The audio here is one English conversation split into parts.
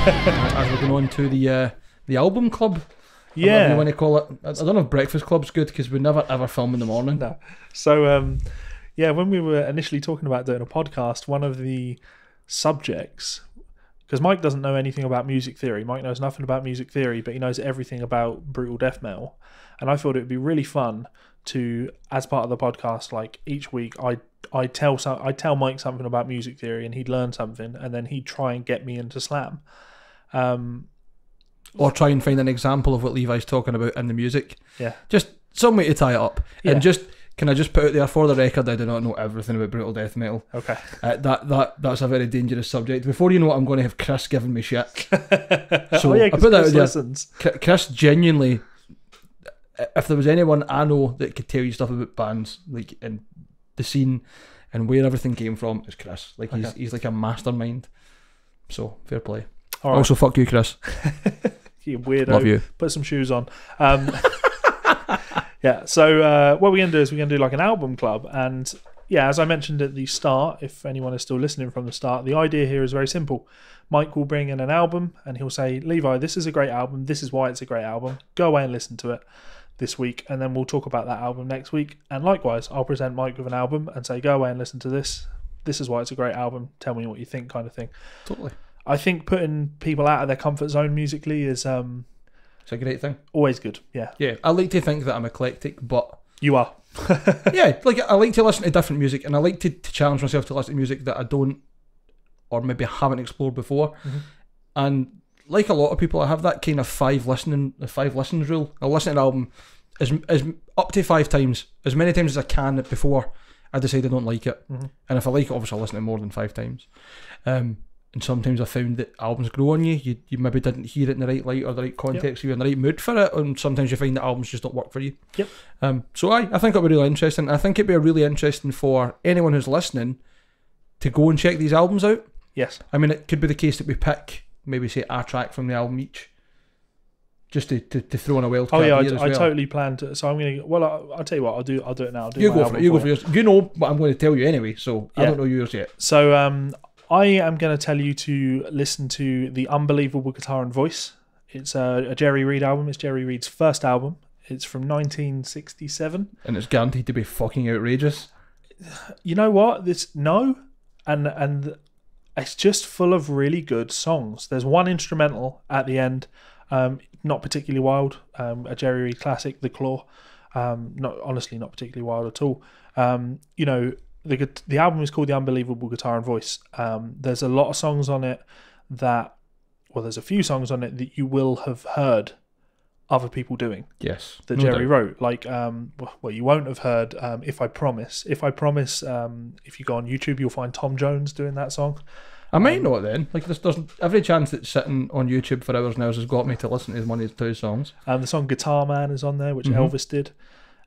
as we're going on to the album club. Yeah, you want to call it. I don't know if breakfast club's good because we never ever film in the morning. No. So yeah, when we were initially talking about doing a podcast, one of the subjects, because Mike doesn't know anything about music theory. Mike knows nothing about music theory, but he knows everything about brutal death metal. And I thought it would be really fun to, as part of the podcast, like each week, I tell Mike something about music theory, and he'd learn something, and then he'd try and get me into slam. Or try and find an example of what Levi's talking about in the music. Yeah. Just some way to tie it up. Yeah. And can I just put out there for the record, I do not know everything about brutal death metal. Okay. That's a very dangerous subject. Before you know it, I'm going to have Chris giving me shit. So yeah, I put that out there. Listens. Chris genuinely, if there was anyone I know that could tell you stuff about bands, like in the scene and where everything came from, it's Chris. Like he's like a mastermind. So fair play. All right. Also, fuck you, Chris. You weirdo. Love you. Put some shoes on. Yeah, so what we're going to do is we're going to do like an album club. And yeah, as I mentioned at the start, if anyone is still listening from the start, the idea here is very simple. Mike will bring in an album and he'll say, Levi, this is a great album. This is why it's a great album. Go away and listen to it this week. And then we'll talk about that album next week. And likewise, I'll present Mike with an album and say, go away and listen to this. This is why it's a great album. Tell me what you think, kind of thing. Totally. I think putting people out of their comfort zone musically is... it's a great thing. Always good, yeah. Yeah, I like to think that I'm eclectic, but... You are. Yeah, like I like to listen to different music, and I like to challenge myself to listen to music that I don't, or maybe haven't explored before. Mm-hmm. And like a lot of people, I have that kind of five listens rule. I'll listen to an album as up to 5 times, as many times as I can before I decide I don't like it. Mm-hmm. And if I like it, obviously I'll listen to it more than 5 times. And sometimes I found that albums grow on you. You maybe didn't hear it in the right light or the right context. Yep. You're in the right mood for it, and sometimes you find that albums just don't work for you. Yep. So I think it'll be really interesting. I think it'd be really interesting for anyone who's listening to go and check these albums out. Yes. I mean, it could be the case that we pick maybe say a track from the album each, just to throw in a wild card. Oh yeah, I totally planned to. So I'm gonna. Well, I'll tell you what. I'll do it now. You go for it. You go for yours. You know what I'm going to tell you anyway. So yeah. I don't know yours yet. So I am going to tell you to listen to The Unbelievable Guitar and Voice. It's a Jerry Reed album. It's Jerry Reed's first album. It's from 1967. And it's guaranteed to be fucking outrageous. You know what? And it's just full of really good songs. There's one instrumental at the end, not particularly wild. A Jerry Reed classic, The Claw. Not particularly wild at all. You know, the album is called The Unbelievable Guitar and Voice. There's a lot of songs on it there's a few songs on it that you will have heard other people doing. Yes. That Jerry wrote. Like, you won't have heard If I Promise. If you go on YouTube, you'll find Tom Jones doing that song. I might know it then. Like, there's every chance that sitting on YouTube for hours now has got me to listen to one of his 2 songs. The song Guitar Man is on there, which Elvis did.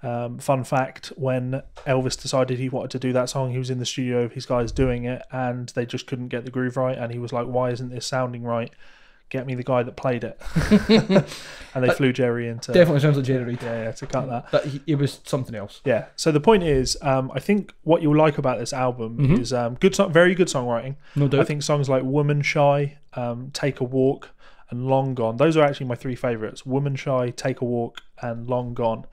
Fun fact, when Elvis decided he wanted to do that song, he was in the studio with his guys doing it, and they just couldn't get the groove right, and he was like, why isn't this sounding right? Get me the guy that played it. And they flew Jerry into... Definitely sounds like Jerry Reed. Yeah, to cut that. It was something else. Yeah, so the point is, I think what you'll like about this album is very good songwriting. No doubt. I think songs like Woman Shy, Take a Walk, and Long Gone, those are actually my 3 favourites. Woman Shy, Take a Walk, and Long Gone.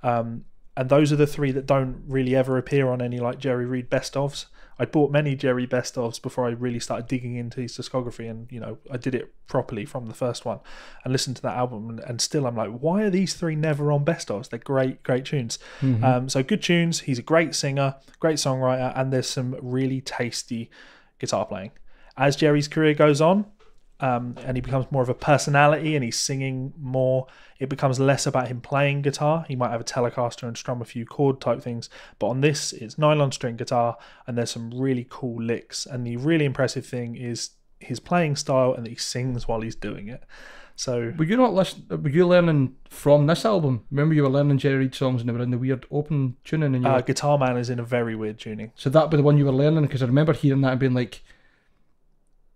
And those are the 3 that don't really ever appear on any like Jerry Reed best-ofs. I bought many Jerry best-ofs before I really started digging into his discography, and you know, I did it properly from the first one and listened to that album, and still I'm like, why are these 3 never on best-ofs? They're great tunes. So good tunes. He's a great singer, great songwriter, and there's some really tasty guitar playing. As Jerry's career goes on, and he becomes more of a personality and he's singing more, it becomes less about him playing guitar. He might have a Telecaster and strum a few chord type things, but on this it's nylon string guitar and there's some really cool licks, and the really impressive thing is his playing style and that he sings while he's doing it. So were you learning from this album? Remember you were learning Jerry Reed songs and they were in the weird open tuning, and Guitar Man is in a very weird tuning. So that'd be the one you were learning, because I remember hearing that and being like,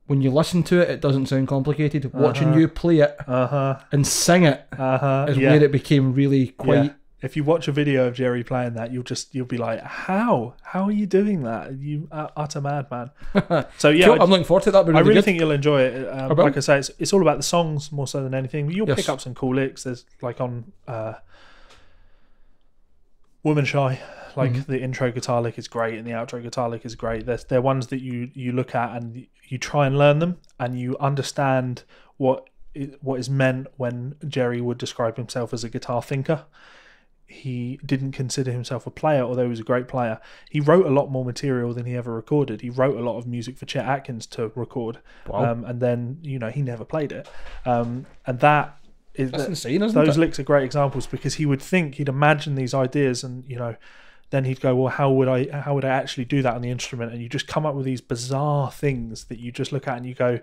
when you listen to it, it doesn't sound complicated. Watching you play it and sing it is where it became really quite If you watch a video of Jerry playing that, you'll be like, how are you doing that? You utter madman. So yeah, cool. I'm looking forward to that. I really think you'll enjoy it. Like I say, it's all about the songs more so than anything. You'll pick up some cool licks. There's like on Woman Shy, like the intro guitar lick is great and the outro guitar lick is great. They're ones that you look at and you try and learn them and you understand what is meant when Jerry would describe himself as a guitar thinker. He didn't consider himself a player, although he was a great player. He wrote a lot more material than he ever recorded. He wrote a lot of music for Chet Atkins to record. Wow. And then, he never played it. And that's insane, isn't it? Those licks are great examples because he'd imagine these ideas and, then he'd go, well, how would I actually do that on the instrument? And you just come up with these bizarre things that you just look at and you go,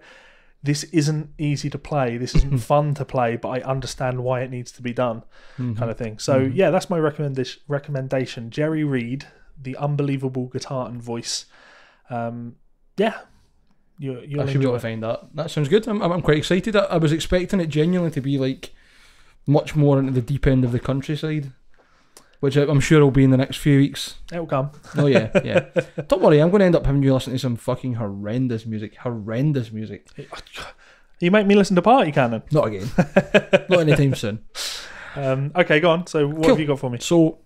this isn't easy to play, this isn't fun to play, but I understand why it needs to be done, kind of thing. So yeah, that's my recommendation. Jerry Reed, the unbelievable guitar and voice. You'll I should be able to find that. That sounds good. I'm quite excited. I was expecting it genuinely to be like much more into the deep end of the countryside, which I'm sure will be in the next few weeks. It'll come. Oh yeah. Don't worry, I'm going to end up having you listen to some fucking horrendous music. You make me listen to Party Cannon. Not again. Not anytime soon. Okay, go on. So what have you got for me? So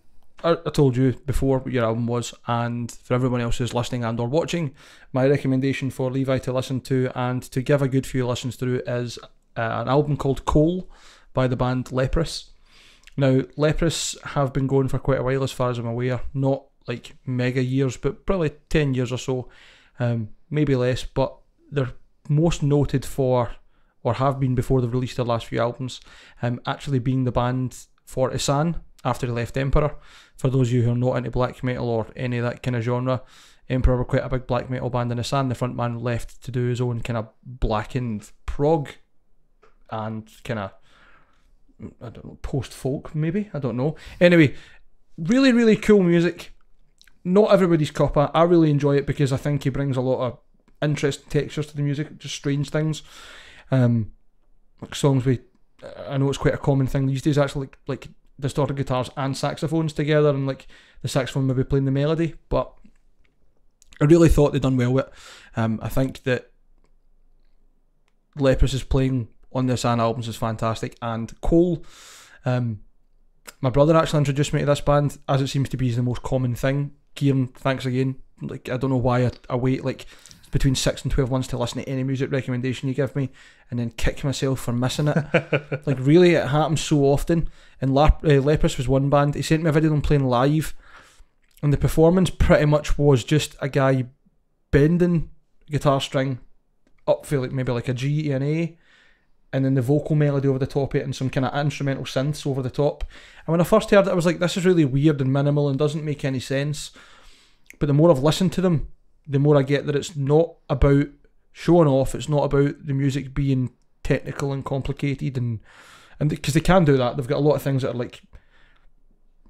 I told you before what your album was, and for everyone else who's listening and or watching, my recommendation for Levi to listen to and to give a good few listens through is an album called Coal by the band Leprous. Now, Leprous have been going for quite a while as far as I'm aware. Not like mega years, but probably 10 years or so. Maybe less, but they're most noted for, or have been before they've released their last few albums, actually being the band for Isan after he left Emperor. For those of you who are not into black metal or any of that kind of genre, Emperor were quite a big black metal band, and Isan, the frontman, left to do his own kind of blackened prog and kind of, I don't know, post-folk maybe, I don't know. Anyway, really, really cool music. Not everybody's cuppa. I really enjoy it because I think he brings a lot of interesting textures to the music, just strange things. Like songs with, I know it's quite a common thing these days actually, like distorted guitars and saxophones together, and like the saxophone maybe playing the melody, but I really thought they'd done well with it. I think that Leprous is playing on the Isan albums is fantastic, and Cole, my brother actually introduced me to this band, as it seems to be the most common thing. Kieran, thanks again. Like, I don't know why I wait like between 6 and 12 months to listen to any music recommendation you give me and then kick myself for missing it. Like, really, it happens so often. And Leprous was one band. He sent me a video of them playing live, and the performance pretty much was just a guy bending guitar string up for like maybe like a G and A, and then the vocal melody over the top of it and some kind of instrumental synths over the top. And when I first heard it, I was like, this is really weird and minimal and doesn't make any sense. But the more I've listened to them, the more I get that it's not about showing off, it's not about the music being technical and complicated, and because they can do that. They've got a lot of things that are like,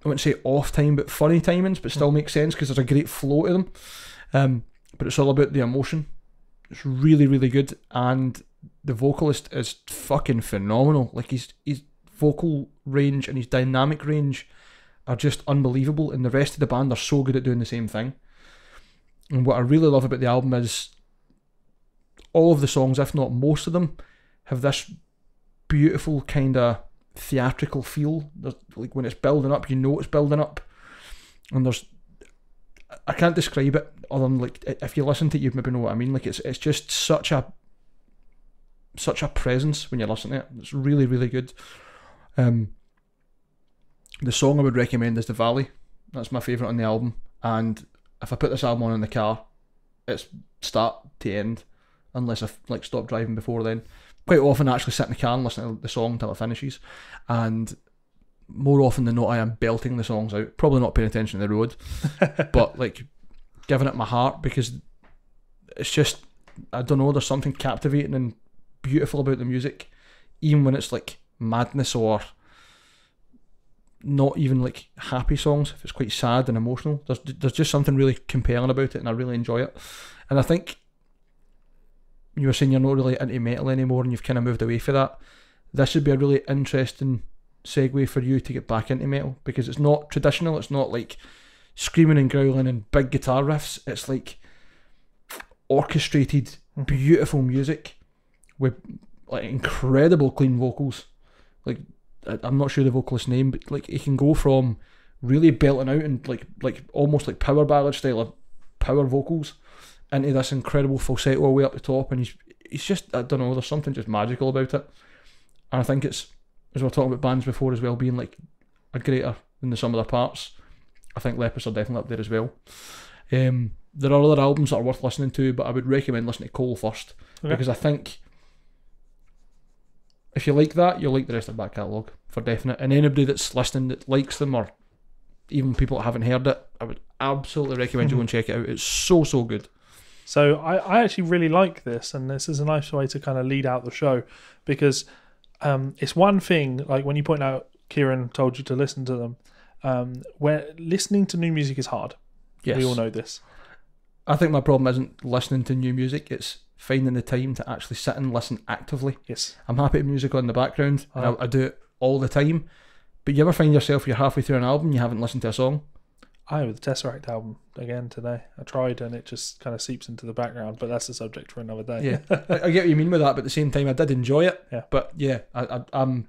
I wouldn't say off time, but funny timings, but still make sense because there's a great flow to them. But it's all about the emotion. It's really, really good, and the vocalist is fucking phenomenal. Like, his vocal range and his dynamic range are just unbelievable, and the rest of the band are so good at doing the same thing. And what I really love about the album is all of the songs, if not most of them, have this beautiful kind of theatrical feel. There's, like, when it's building up, you know it's building up, and I can't describe it other than, like, if you listen to it, you maybe know what I mean. Like, it's just such a presence when you listen to it. It's really, really good. The song I would recommend is The Valley. That's my favourite on the album, and if I put this album on in the car, it's start to end, unless I like stop driving before then. Quite often I actually sit in the car and listen to the song until it finishes, and more often than not I am belting the songs out, probably not paying attention to the road, but like giving it my heart, because it's just, I don't know, there's something captivating and beautiful about the music, even when it's like madness or not even like happy songs. If it's quite sad and emotional, there's just something really compelling about it, and I really enjoy it. And I think you were saying you're not really into metal anymore and you've kind of moved away from that. This would be a really interesting segue for you to get back into metal, because it's not traditional. It's not like screaming and growling and big guitar riffs. It's like orchestrated, beautiful music with like incredible clean vocals. Like, I'm not sure the vocalist's name, but like he can go from really belting out and like almost like power ballad style of power vocals into this incredible falsetto way up the top, and he's just, I don't know, there's something just magical about it. And I think it's, as we were talking about bands before as well, being like a greater than the sum of their parts, I think Leprous are definitely up there as well. There are other albums that are worth listening to, but I would recommend listening to Cole first, because I think if you like that, you'll like the rest of the back catalogue for definite. And anybody that's listening that likes them, or even people that haven't heard it, I would absolutely recommend you go and check it out. It's so good. So I actually really like this, and this is a nice way to kind of lead out the show, because it's one thing, like when you point out Kieran told you to listen to them, where listening to new music is hard. Yes. We all know this. I think my problem isn't listening to new music, it's finding the time to actually sit and listen actively. Yes. I'm happy with music on in the background, and I do it all the time, but you ever find yourself, you're halfway through an album, you haven't listened to a song? With the Tesseract album again today. I tried, and it just kind of seeps into the background, but that's the subject for another day. Yeah, I get what you mean with that, but at the same time, I did enjoy it. Yeah. But yeah, I'm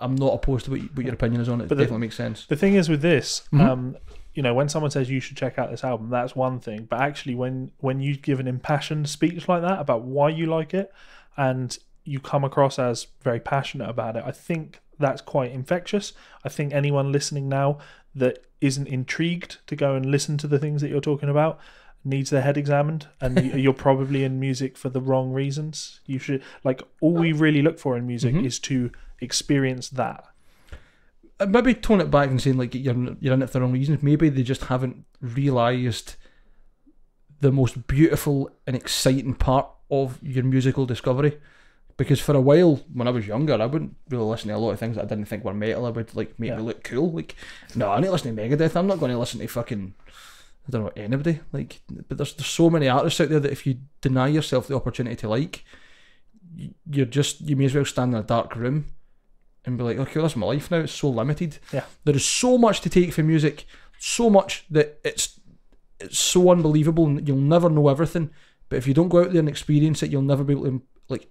not opposed to what your opinion is on it. It definitely makes sense. The thing is with this, you know, when someone says you should check out this album, that's one thing. But actually, when you give an impassioned speech like that about why you like it, and you come across as very passionate about it, I think that's quite infectious. I think anyone listening now that isn't intrigued to go and listen to the things that you're talking about needs their head examined, and you're probably in music for the wrong reasons. You should, like, all we really look for in music is to experience that. Maybe tone it back and saying like you're in it for the wrong reasons. Maybe they just haven't realised the most beautiful and exciting part of your musical discovery. Because for a while, when I was younger, I wouldn't really listen to a lot of things that I didn't think were metal. I would like make me look cool. Like, no, I need to listen to Megadeth. I'm not going to listen to fucking, I don't know, anybody. Like, but there's so many artists out there that if you deny yourself the opportunity to like, you may as well stand in a dark room and be like, okay, that's my life now. It's so limited. Yeah, there is so much to take from music, so much that it's so unbelievable, and you'll never know everything. But if you don't go out there and experience it, you'll never be able to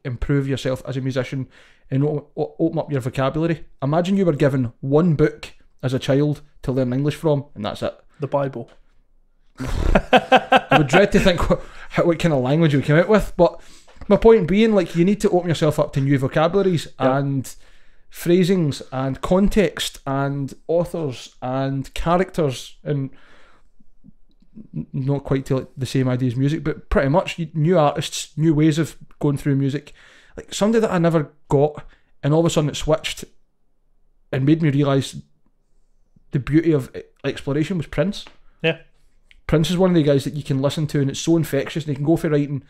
improve yourself as a musician and open up your vocabulary. Imagine you were given one book as a child to learn English from, and that's it. The Bible. I would dread to think what kind of language you came out with, but my point being, like, you need to open yourself up to new vocabularies and phrasings and context and authors and characters, and not quite to like the same idea as music, but pretty much new artists, new ways of going through music. Like somebody that I never got, and all of a sudden it switched and made me realise the beauty of exploration, was Prince. Yeah. Prince is one of the guys that you can listen to, and it's so infectious, and he can go for writing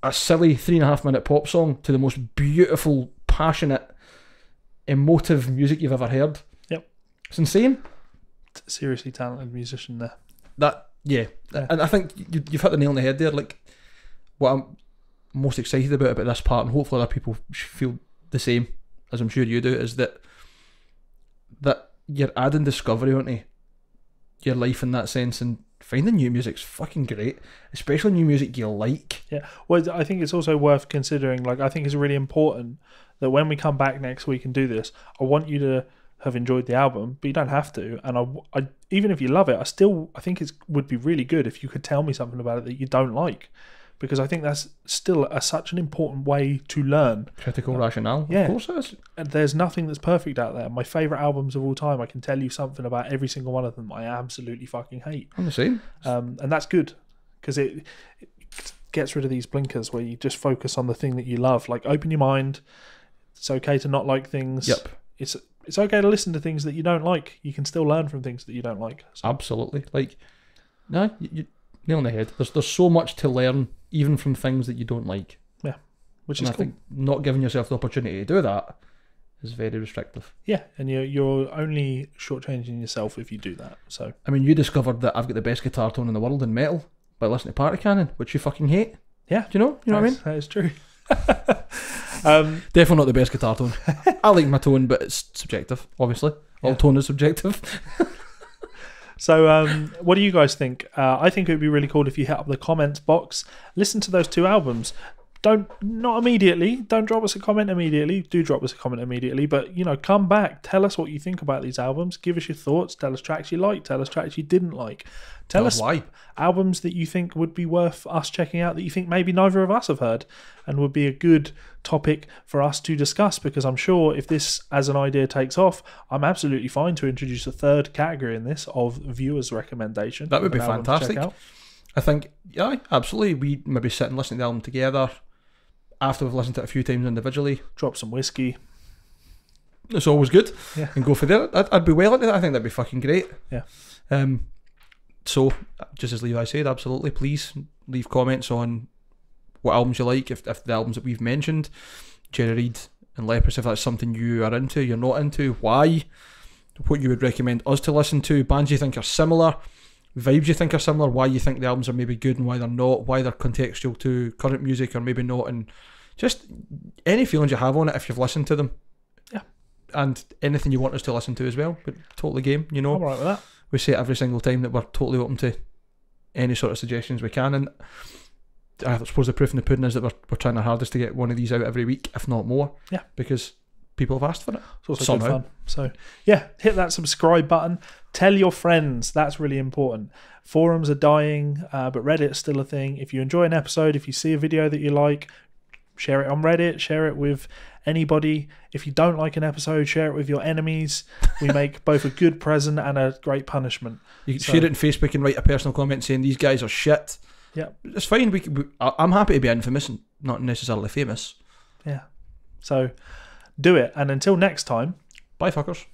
a silly 3.5 minute pop song to the most beautiful, passionate, emotive music you've ever heard. Yep. It's insane. Seriously talented musician there. And I think you've hit the nail on the head there. Like, what I'm most excited about this part, and hopefully other people feel the same as I'm sure you do, is that you're adding discovery onto your life in that sense, and finding new music's fucking great, especially new music you like. Yeah, well, I think it's also worth considering. Like, I think it's really important that when we come back next week and do this, I want you to have enjoyed the album, but you don't have to. And I even if you love it, I think it would be really good if you could tell me something about it that you don't like, because I think that's still such an important way to learn. Critical rationale, yeah, of course it is. And there's nothing that's perfect out there. My favourite albums of all time, I can tell you something about every single one of them I absolutely fucking hate. I'm the same. And that's good, because it gets rid of these blinkers where you just focus on the thing that you love. Like, open your mind. It's okay to not like things. Yep. It's okay to listen to things that you don't like. You can still learn from things that you don't like. So. Absolutely. Like, no, you nail on the head. There's so much to learn, even from things that you don't like. Yeah, which is cool. I think not giving yourself the opportunity to do that is very restrictive. Yeah, and you're only shortchanging yourself if you do that. So, I mean, you discovered that I've got the best guitar tone in the world in metal by listening to Party Cannon, which you fucking hate. Yeah. Do you know? You know what I mean? That is true. Definitely not the best guitar tone. I like my tone, but it's subjective, obviously. All tone is subjective. So what do you guys think? I think it would be really cool if you hit up the comments box, listen to those 2 albums. Not immediately. Don't drop us a comment immediately. Do drop us a comment immediately. But, come back. Tell us what you think about these albums. Give us your thoughts. Tell us tracks you liked. Tell us tracks you didn't like. Tell us why. Albums that you think would be worth us checking out that you think maybe neither of us have heard and would be a good topic for us to discuss, because I'm sure if this as an idea takes off, I'm absolutely fine to introduce a third category in this of viewers' recommendation. That would be fantastic. I think, yeah, absolutely. We maybe sit and listen to the album together after we've listened to it a few times individually. Drop some whiskey. It's always good. Yeah. And go for there. I'd be well into that. I think that'd be fucking great. Yeah. So, just as Levi said, absolutely, please leave comments on what albums you like, if the albums that we've mentioned, Jerry Reed and Leprous, if that's something you are into, you're not into, why, what you would recommend us to listen to, bands you think are similar, vibes you think are similar, why you think the albums are maybe good and why they're not, why they're contextual to current music or maybe not, and just any feelings you have on it if you've listened to them. Yeah. And anything you want us to listen to as well. But totally game, I'm alright with that. We say it every single time that we're totally open to any sort of suggestions we can, and I suppose the proof in the pudding is that we're trying our hardest to get one of these out every week, if not more. Yeah. Because people have asked for it. It's also good fun. So, yeah, hit that subscribe button. Tell your friends. That's really important. Forums are dying, but Reddit's still a thing. If you enjoy an episode, if you see a video that you like, share it on Reddit, share it with anybody. If you don't like an episode, share it with your enemies. We make both a good present and a great punishment. You can share it on Facebook and write a personal comment saying these guys are shit. Yeah. It's fine. I'm happy to be infamous and not necessarily famous. Yeah. So do it. And until next time, bye fuckers.